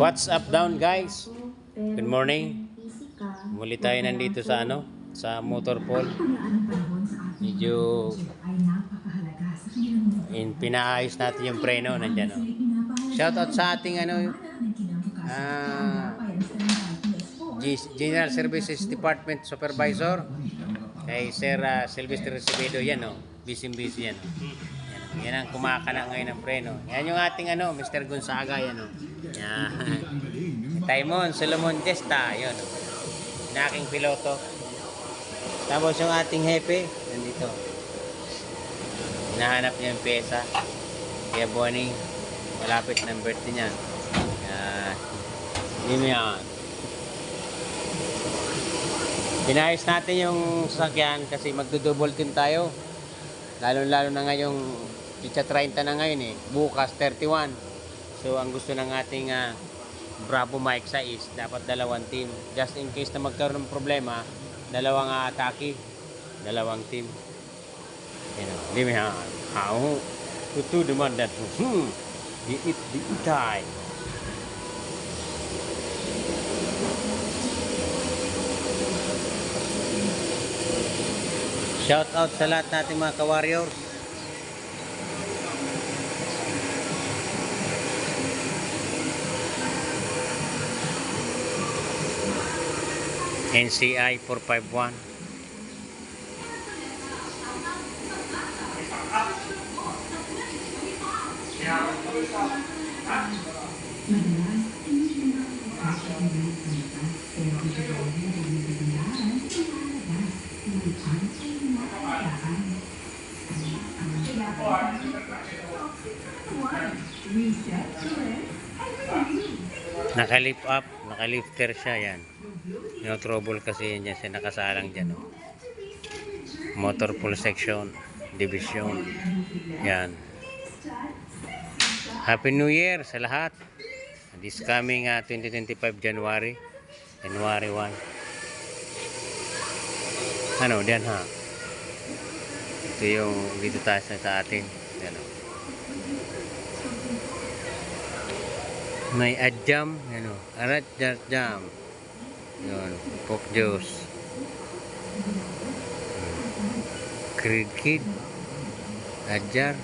What's up down guys? Good morning. Muli tayo nandito sa sa motor pool. Medyo pinaayos natin yung preno nandiyan. Shoutout sa ating General Services Department Supervisor kay Sir Sylvester Acevedo yan busy yan. Yan ang kumakala ngayon ng preno. Yan yung ating Mr. Gonzaga yan Yan. Taimon Solomon Testa yun na aking piloto. Tapos yung ating hepe nandito. Hinahanap niya yung pesa. Kaya Bonnie malapit ng birthday niya. Yan. Pinayos natin yung sasakyan kasi magdo-double team tayo. Lalo na ngayong pizza 30 na ngayon bukas 31. So ang gusto ng ating Bravo Mike sa is dapat dalawang team. Just in case na magkaroon ng problema, dalawang atake, dalawang team. Limi ha. How? Tutu demand that. Di itay. Shout out sa lahat nating mga ka-warriors. NCI 451. Naka-lift up, naka-lifter siya yan. No trouble kasi yan siya nakasalang dyan. Motor pool section, division. Yan. Happy New Year sa lahat. This coming 2025 January 1. Diyan ha. Ito yung dito tayo sa atin. Yan may adjam, arat jam. Yun, Coke juice. Kid, adjar.